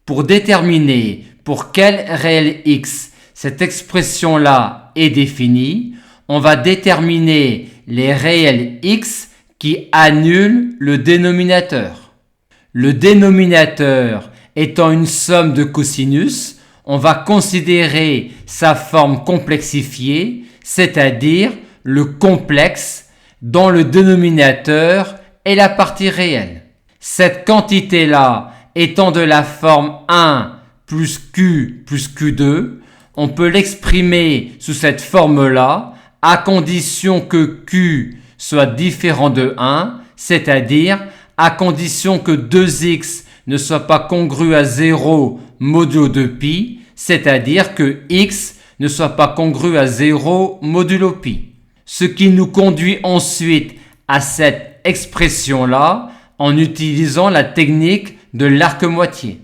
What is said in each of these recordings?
Pour déterminer pour quel réel x cette expression-là est définie, on va déterminer les réels x qui annulent le dénominateur. Le dénominateur étant une somme de cosinus, on va considérer sa forme complexifiée, c'est-à-dire le complexe dont le dénominateur est la partie réelle. Cette quantité-là étant de la forme 1 plus Q plus Q2, on peut l'exprimer sous cette forme-là à condition que Q soit différent de 1, c'est-à-dire à condition que 2x ne soit pas congru à 0 modulo de pi, c'est-à-dire que x ne soit pas congru à 0 modulo pi. Ce qui nous conduit ensuite à cette expression-là en utilisant la technique de l'arc-moitié.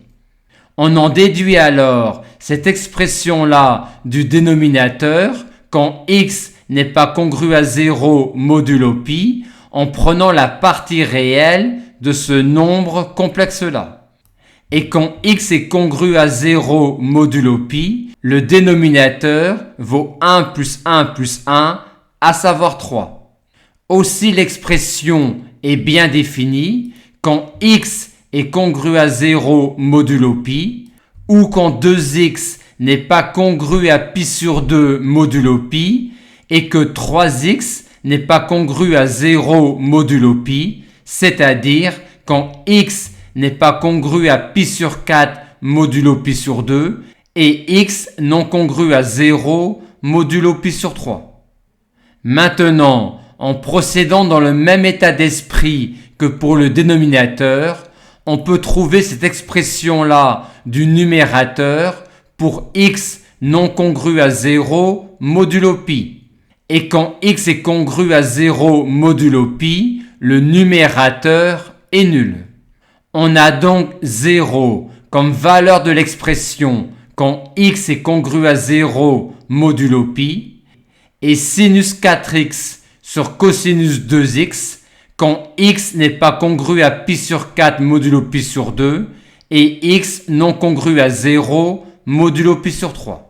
On en déduit alors cette expression-là du dénominateur quand x n'est pas congru à 0 modulo pi en prenant la partie réelle de ce nombre complexe-là. Et quand x est congru à 0 modulo pi, le dénominateur vaut 1 plus 1 plus 1, à savoir 3. Aussi l'expression est bien définie quand x est congru à 0 modulo pi ou quand 2x n'est pas congru à pi sur 2 modulo pi et que 3x n'est pas congru à 0 modulo pi, c'est-à-dire quand x n'est pas congru à pi sur 4 modulo pi sur 2 et x non congru à 0 modulo pi sur 3. Maintenant, en procédant dans le même état d'esprit que pour le dénominateur, on peut trouver cette expression-là du numérateur pour x non congru à 0 modulo pi. Et quand x est congru à 0 modulo pi, le numérateur est nul. On a donc 0 comme valeur de l'expression quand x est congru à 0 modulo pi et sinus 4x sur cosinus 2x quand x n'est pas congru à pi sur 4 modulo pi sur 2 et x non congru à 0 modulo pi sur 3.